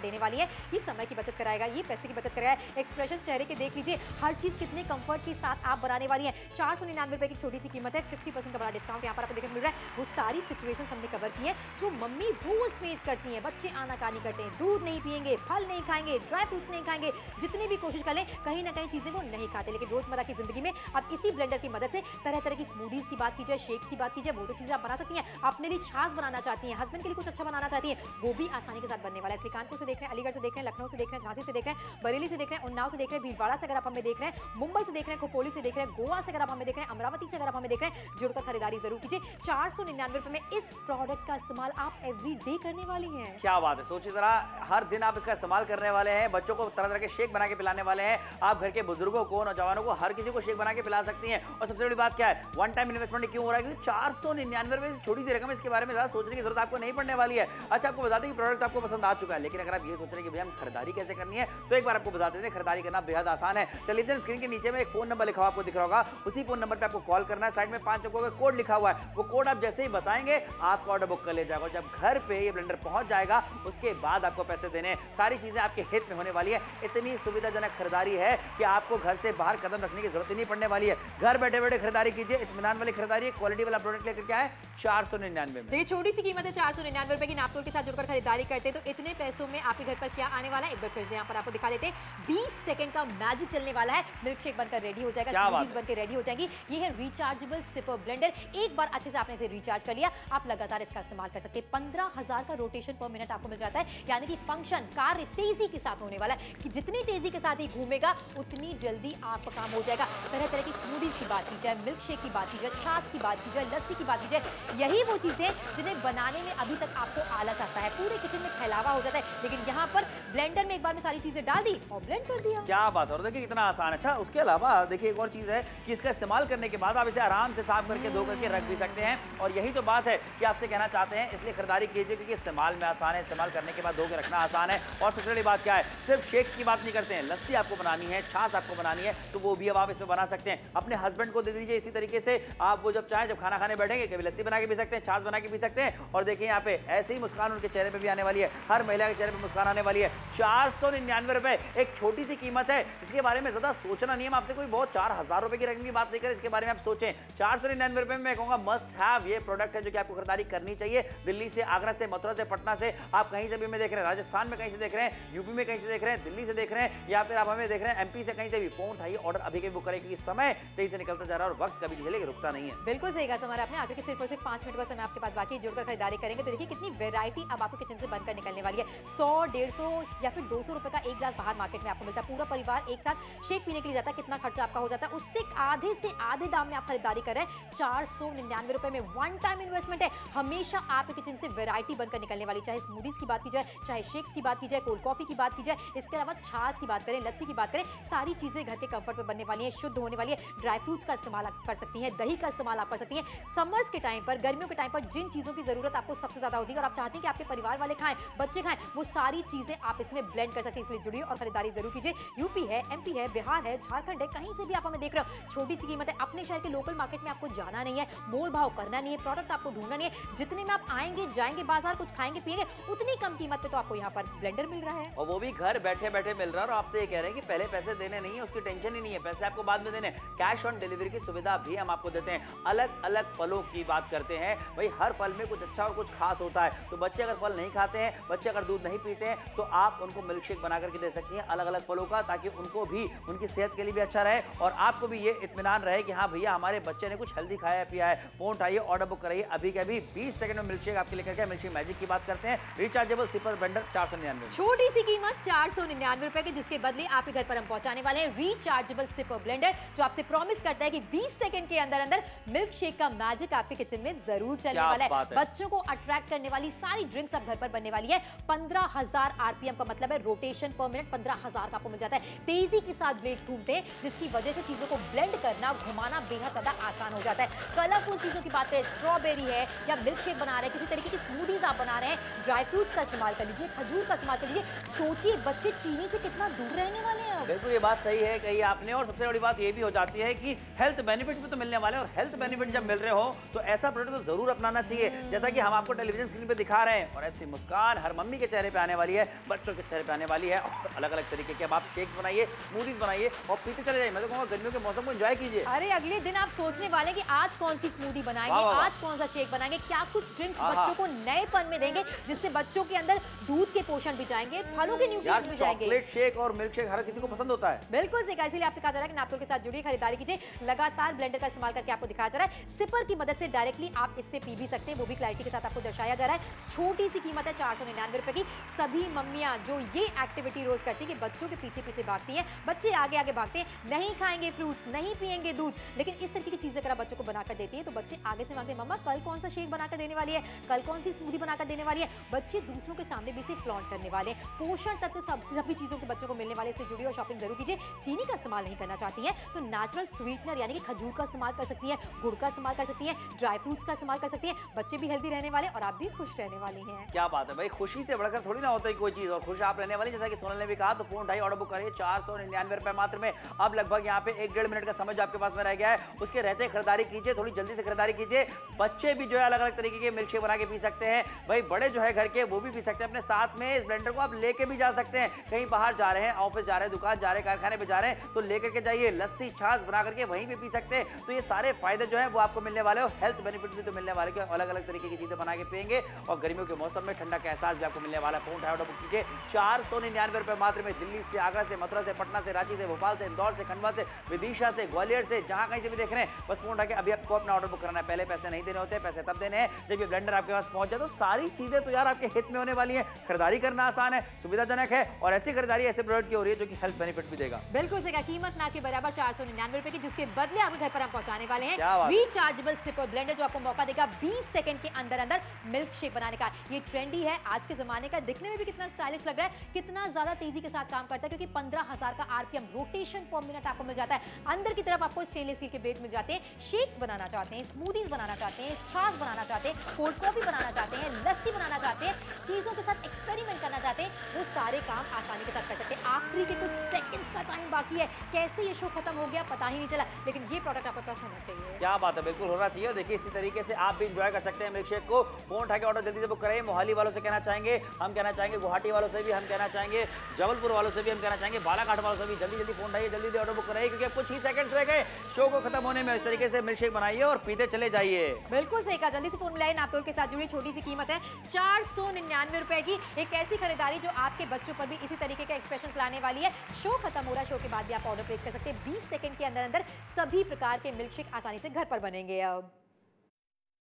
देने वाली है। ये समय की बचत कराएगा, ये पैसे की बचत कराएगा। एक्सप्रेशन चेहरे के देख लीजिए, हर चीज कितने कंफर्ट के साथ आप बनाने वाली है। 499 रुपए की छोटी सी कीमत है, 50% का बड़ा डिस्काउंट यहाँ पर आपको देखने को मिल रहा है। वो सारी सिचुएशन हमने कवर की है जो मम्मी रोज फेस करती है। बच्चे आनाकानी करते हैं, दूध नहीं पिएंगे, फल नहीं खाएंगे, ड्राई फ्रूट्स नहीं खाएंगे, जितनी भी कोशिश कर लें कहीं ना कहीं चीजें वो नहीं खाते। लेकिन रोजमर्रा की जिंदगी में अब इसी ब्लेंडर की मदद से तरह तरह की स्मूदीज की बात की जाए, शेक्स की बात की जाए, वो तो चीजें आप बना सकती हैं। अपने लिए छाछ बनाना चाहती हैं, हस्बैंड के लिए कुछ अच्छा बनाना चाहती हैं, वो भी आसानी के साथ बनने वाला है। इसलिए कानपुर से देख रहे हैं, अलीगढ़ से देख रहे हैं, लखनऊ से देख रहे हैं, झांसी से देख रहे हैं, बरेली से देख रहे हैं, उन्नाव से देख रहे हैं, भीलवाड़ा से अगर आप हमें देख रहे हैं, मुंबई से देख रहे हैं, खोपोली से देख रहे हैं, गोवा से अगर आप हमें देख रहे हैं, अमरावती से अगर आप हमें देख रहे हैं, जुड़कर खरीदारी जरूर कीजिए। 499 रुपए में इस प्रोडक्ट का इस्तेमाल आप एवरी डे करने वाली हैं। क्या बात है, सोचिए जरा, हर दिन आप इसका इस्तेमाल करने वाले हैं, बच्चों को तरह तरह के शेक बना के पिलाने वाले हैं, आप घर के बुजुर्गों को, नौजवानों को, हर किसी को शेक बना के पिला सकती हैं। और सबसे बड़ी बात क्या है, वन टाइम इन्वेस्टमेंट क्यों हो रहा है, क्योंकि 499 रुपए छोटी सी रकम, इसके बारे में ज्यादा सोचने की जरूरत आपको नहीं पड़ने वाली है। अच्छा, आपको बता दें कि प्रोडक्ट आपको पसंद आ चुका है, लेकिन अगर आप ये सोच रहे हैं कि भैया हम खरीदारी कैसे करनी है, तो एक बार आपको बता देते हैं, खरीदारी करना बेहद आसान है। टेलीविजन स्क्रीन के नीचे में एक फोन नंबर लिखा हुआ आपको दिख रहा होगा, उसी फोन नंबर पे आपको कॉल करना है, साइड में 5 अंकों का कोड लिखा हुआ है, वो कोड आप जैसे ही बताएंगे आपको ऑर्डर बुक कर ले जाएगा। जब घर पे ये ब्लेंडर पहुंच जाएगा उसके बाद आपको पैसे देने, सारी चीजें आपके हित में होने वाली है। इतनी सुविधाजनक खरीदारी है कि आपको घर से बाहर कदम रखने की जरूरत ही नहीं पड़ने वाली है। घर बैठे बैठे खरीदारी कीजिए, इत्मीनान वाली खरीदारी, क्वालिटी वाला प्रोडक्ट लेकर के आए 499 में। ये छोटी सी कीमत है 499 रुपए की, नापतोल के साथ जुड़कर खरीदारी करते तो इतने पैसों में आपके घर पर क्या आने वाला है, एक बार फिर से यहाँ पर आपको दिखा देते हैं। 20 सेकंड का मैजिक चलने वाला है, मिल्क शेक बनकर रेडी हो जाएगा, स्मूदीज बनकर रेडी हो जाएगी। ये है रिचार्जेबल सिपर ब्लेंडर। एक बार अच्छे से आपने इसे रिचार्ज कर लिया, आप लगातार इसका इस्तेमाल कर सकते हैं। 15,000 का रोटेशन पर मिनट आपको मिल जाता है, यानी कि फंक्शन कार्य तेजी के साथ होने वाला है, कि जितनी तेजी के साथ ही घूमेगा उतनी जल्दी आपका काम हो जाएगा। तरह तरह की स्मूदीज की बात की जाए, मिल्क शेक की बात की जाए, छाछ की बात की जाए, लस्सी की बात की जाए, यही वो चीजें जिन्हें बनाने में अभी तक आपको आलस आता है, पूरे किचन में फैलावा हो जाता है, लेकिन यहाँ पर ब्लेंडर में एक बार में सारी चीजें डाल दी और ब्लेंड कर दिया। क्या बात है, देखिए कितना आसान है। अच्छा, उसके अलावा देखिए एक और चीज है कि इसका इस्तेमाल करने के बाद आप इसे आराम से साफ करके धो करके रख भी सकते हैं, और यही तो बात है कि आपसे कहना चाहते हैं, इसलिए खरीदारी कीजिए क्योंकि इस्तेमाल में आसान है, इस्तेमाल करने के बाद धो के रखना आसान है। और सबसे बड़ी बात क्या है, सिर्फ शेक्स की बात नहीं करते हैं, लस्सी आपको बनानी है, छाछ आपको बनानी है, तो वो भी अब आप इसमें बना सकते हैं। अपने हस्बैंड को दे दीजिए, इसी तरीके से आप वो जब चाहें, जब खाना खाने बैठेंगे, कभी लस्सी बना के पी सकते हैं, छाछ बना के पी सकते हैं। और देखिए यहाँ पे ऐसे ही मुस्कान उनके चेहरे पे भी आने वाली है, हर महिला के चेहरे पे मुस्कान आने वाली है। 499 रुपए एक छोटी सी कीमत है, इसके बारे में ज्यादा सोचना नहीं है। आपसे कोई बहुत 4,000 रुपए की रकम की बात नहीं करें, इसके बारे में आप सोचें। 499 रुपए में मैं कहूंगा मस्ट हैव ये प्रोडक्ट है जो कि आपको खरीदारी करनी चाहिए। दिल्ली से, आगरा से, मथुरा से, पटना से, आप कहीं से भी हमें देख रहे हैं, राजस्थान में कहीं से देख रहे हैं, यूपी में कहीं से देख रहे हैं, दिल्ली से देख रहे हैं, या फिर आप हमें देख रहे हैं एमपी से, कहीं से भी फोन उठाइए, ऑर्डर अभी के बुक करें, क्योंकि समय तेजी से निकलता जा रहा है और वक्त कभी चले रुकता नहीं है। बिल्कुल सही कहा समारा आपने। आगे के सिर्फ और सिर्फ 5 मिनट का समय आपके पास बाकी है, जुड़कर खरीदारी करेंगे तो देखिए कितनी वैरायटी अब आपको किचन से बनकर निकलने वाली है। 100, 150 या फिर 200 रुपए का एक ग्लास बाहर मार्केट में आपको मिलता है, पूरा परिवार एक साथ शेक पीने के लिए जाता है, कितना खर्चा आपका हो जाता है, उससे आधे से आधे दाम में आप खरीदारी कर रहे हैं। 499 रुपए में वन टाइम इन्वेस्टमेंट है, हमेशा आपके किचन से वैरायटी बनकर निकलने वाली, चाहे स्मूदीज की बात की जाए, चाहे शेक्स की बात की जाए, कोल्ड कॉफी की बात की जाए, इसके अलावा छाछ की बात करें, लस्सी की बात करें, सारी चीजें घर के कंफर्ट पे बनने वाली है, शुद्ध होने वाली है। ड्राई फ्रूट्स का इस्तेमाल आप कर सकती हैं, दही का इस्तेमाल आप कर सकती हैं। समर्स के टाइम पर, गर्मियों के टाइम पर जिन चीजों की जरूरत आपको सबसे ज्यादा होती है और आप चाहते हैं कि आपके परिवार वाले खाएं, बच्चे खाएं, वो सारी चीजें आप इसमें ब्लेंड कर सकते हैं। इसलिए जुड़िए और खरीदारी जरूर कीजिए। यूपी है, एमपी है, बिहार है, झारखंड है, कहीं से भी आप हमें देख रहे हो, छोटी सी कीमत है। अपने शहर के लोकल मार्केट में आपको जाना नहीं है, मोल भाव करना नहीं है, प्रोडक्ट आपको ढूंढना नहीं है। जितने में आप आएंगे जाएंगे बाजार, कुछ खाएंगे पिएंगे, उतनी कम कीमत पे तो आपको यहाँ पर ब्लेंडर मिल रहा है, और वो भी घर बैठे बैठे मिल रहा है। और आपसे ये कह रहे हैं कि पहले पैसे देने नहीं है, उसकी टेंशन ही नहीं है, पैसे आपको बाद में देने। कैश ऑन डिलीवरी की सुविधा भी हम आपको देते हैं। अलग अलग फलों की बात करते हैं भाई, हर फल में कुछ अच्छा और कुछ खास होता है। तो बच्चे अगर फल नहीं खाते हैं, बच्चे अगर दूध नहीं पीते हैं, तो आप उनको मिल्क शेक बना करके दे सकती हैं अलग अलग फलों का, ताकि उनको भी उनकी सेहत के लिए भी अच्छा रहे और आपको भी ये इत्मीनान रहे कि हाँ भैया हमारे बच्चे ने कुछ हेल्दी खाया पिया है। फोन उठाइए, ऑर्डर बुक कराइए अभी के अभी। 20 सेकंड में मिल्क शेक आपके लेकर के। मिल्क शेक मैजिक की बात करते हैं। रिचार्जेबल सिपर ब्लेंडर 499, छोटी सी कीमत 499 रुपए की, जिसके बदले आपके घर पर हम पहुंचाने वाले हैं रिचार्जेबल सिपर ब्लेंडर, जो आपसे प्रॉमिस करता है कि 20 सेकंड के अंदर अंदर मिल्क शेक का मैजिक आपके किचन में जरूर चलने वाला है। बच्चों को अट्रैक्ट करने वाली सारी ड्रिंक्स अब घर पर बनने वाली है। 15,000 आरपीएम का मतलब है रोटेशन पर मिनट 15,000 का आपको मिल जाता है। तेजी के साथ ब्लेड्स घूमते हैं, जिसकी वजह से चीजों को ब्लेंड करना, घुमाना बेहद ज्यादा आसान हो जाता है। कलरफुल चीजों की बात करें, स्ट्रॉबेरी है या मिल्क शेक बना रहे हैं, किसी तरीके की स्मूदीज आप बना रहे हैं, ड्राई फ्रूट्स का इस्तेमाल कर लीजिए, खजूर का इस्तेमाल कर लीजिए। सोचिए बच्चे चीनी से कितना दूर रहने वाले हैं। बिल्कुल ये बात सही है कही आपने। और सबसे बड़ी बात ये भी हो जाती है कि हेल्थ बेनिफिट्स भी तो मिलने वाले हैं, और हेल्थ बेनिफिट जब मिल रहे हो तो ऐसा प्रोडक्ट तो जरूर अपनाना चाहिए। जैसा कि हम आपको टेलीविजन स्क्रीन पे दिखा रहे हैं, और ऐसी मुस्कान हर मम्मी के चेहरे पे आने वाली है, बच्चों के चेहरे पे आने वाली है। और अलग अलग तरीके के अब आप शेक्स बनाइए, स्मूदीज बनाइए और पीते चले जाइए। मैं तो कहूँगा गर्मियों के मौसम को एंजॉय कीजिए। अरे अगले दिन आप सोचने वाले कि आज कौन सी स्मूदी बनाएंगे, आज कौन सा शेक बनाएंगे, क्या कुछ ड्रिंक्स बच्चों को नएपन में देंगे, जिससे बच्चों के अंदर दूध के पोषण भी जाएंगे, फलों के न्यूट्रिएंट्स भी जाएंगे। चॉकलेट शेक और मिल्क शेक हर किसी को पसंद होता है। बिल्कुल सही कहा, इसलिए आपसे कहा जा रहा है कि नापतोल के साथ जुड़िए, खरीदारी कीजिए। लगातार ब्लेंडर का इस्तेमाल करके आपको दिखाया जा रहा है। सिपर की मदद से डायरेक्टली आप इससे पी भी सकते हैं, वो भी क्लैरिटी के साथ आपको दर्शाया जा रहा है। छोटी सी कीमत है 499 रुपए की। सभी मम्मियां जो ये एक्टिविटी रोज करती है कि बच्चों के पीछे पीछे भागती हैं, बच्चे आगे आगे भागते हैं, नहीं खाएंगे फ्रूट्स, नहीं पिएंगे दूध, लेकिन इस तरीके की चीजें अगर आप बच्चों को बनाकर देती है तो बच्चे आगे से मांगते हैं, मम्मा कल कौन सा शेक बनाकर देने वाली है, कल कौन सी स्मूदी बनाकर देने वाली है। बच्चे दूसरों के सामने भी इसे फ्लॉन्ट करने वाले हैं। पोषण तत्व सभी चीजों के बच्चों को मिलने वाले, इसलिए जुड़िए और शॉपिंग जरूर कीजिए। चीनी का इस्तेमाल नहीं करना चाहती है तो नेचुरल स्वीटनर यानी कि खजूर का इस्तेमाल कर सकती है, गुड़ का इस्तेमाल कर सकती है, ड्राई फ्रूट्स का इस्तेमाल कर सकती है। बच्चे भी हेल्दी रहने वाले और आप भी खुश रहने वाली हैं। क्या बात है भाई, खुशी से बढ़कर थोड़ी ना होता है कोई चीज, और खुश आप रहने वाली। जैसा कि सोनल ने भी कहा, तो फोन उठाइए, ऑर्डर बुक करिए। 499 रुपए मात्र में। अब लगभग यहाँ पे 1-1.5 मिनट का समय जो आपके पास में रह गया है, उसके रहते खरीदारी कीजिए, थोड़ी जल्दी से खरीदारी कीजिए। बच्चे भी जो है अलग अलग तरीके के मिल्क शेक बना के पी सकते हैं भाई, बड़े जो है घर के वो भी पी सकते हैं। अपने साथ में इस ब्लेंडर को आप लेके भी जा सकते हैं, कहीं बाहर जा रहे हैं, ऑफिस जा रहे हैं, दुकान जा रहे हैं, कारखाने पे जा रहे हैं, तो लेकर के जाइए। लस्सी छाछ बना करके वहीं पे पी सकते हैं। तो ये सारे फायदे जो है वो आपको मिलने वाले हो। हेल्थ बेनिफिट भी तो मिलने वाले, कि अलग अलग तरीके की चीजें बना के पिएंगे, और गर्मियों के मौसम में ठंडा का एहसास भी आपको मिलने वाला है। फोन उठाओ, ऑर्डर बुक कीजिए। 499 रुपए मात्र में। दिल्ली से, आगरा से, मथुरा से, पटना से, रांची से, भोपाल से, इंदौर से, खंडवा से, विदिशा से, ग्वालियर से, जहां कहीं से भी देख रहे हैं, बस फोन उठा के अभी आपको अपना ऑर्डर बुक करना है। पहले पैसे नहीं देने होते, पैसे तब देने हैं जब ये ब्लेंडर आपके पास पहुंच जाए। तो सारी चीजें तो यार आपके हित में होने वाली है। खरीदारी करना आसान है, सुविधाजनक है, और ऐसी खरीदारी ऐसे प्रोडक्ट की हो रही है जो कि हेल्थ बेनिफिट भी देगा। बिल्कुल सही कहा, कीमत ना के बराबर 499 रुपए की, जिसके बदले आपके घर पर हम पहुंचाने वाले हैं क्या बात है? रिचार्जेबल सिपर ब्लेंडर, जो आपको मौका देगा 20 सेकंड के अंदर अंदर मिल्क शेक बनाने का। ये ट्रेंडी है आज के जमाने का, दिखने में भी कितना स्टाइलिश लग रहा है, कितना ज्यादा तेजी के साथ काम करता है, क्योंकि 15,000 का आरपीएम रोटेशन पर मिनट आपको मिल जाता है। अंदर की तरफ आपको स्टेनलेस स्टील के ब्लेड मिल जाते हैं। शेक्स बनाना चाहते हैं, स्मूदीज बनाना चाहते हैं, छाछ बनाना चाहते हैं, कोल्ड कॉफी बनाना चाहते हैं, लस्सी बनाना चाहते हैं, चीजों के साथ एक्सपेरिमेंट करना चाहते हैं, वो सारे काम आसानी के साथ कर सकते हैं। आखिरी के कुछ सेकंड्स का टाइम बाकी है, कैसे ये शो खत्म हो गया पता ही नहीं चला, लेकिन ये प्रोडक्ट आपके पास होना चाहिए। क्या बात है, बिल्कुल होना चाहिए। देखिए इसी तरीके से आप भी एंजॉय कर सकते हैं मिल्क शेक को। फोन उठा के ऑर्डर जल्दी से बुक करें। मोहाली वालों से कहना चाहेंगे, हम कहना चाहेंगे, गुवाहाटी वालों से भी हम कहना चाहेंगे, जबलपुर वालों से भी हम कहना चाहेंगे, बालाघाट वालों से भी जल्दी जल्दी फोन उठाइए, जल्दी ऑर्डर बुक कराइए, क्योंकि अब कुछ ही सेकंड्स रह गए शो को खत्म होने में। इस तरीके से मिल्क शेक बनाइए और पीते चले जाइए। बिल्कुल सही कहा, जल्दी से फोन मिलाइए। नापतोल के साथ जुड़ी छोटी सी कीमत है 499 रुपए की। एक ऐसी खरीदारी जो आपके बच्चों पर भी इसी तरीके के एक्सप्रेशंस लाने वाली है। शो खत्म हो रहा है, शो के बाद भी आप ऑर्डर प्लेस कर सकते हैं। 20 सेकंड के अंदर अंदर सभी प्रकार के मिल्क शेक आसानी से घर पर बनेंगे। अब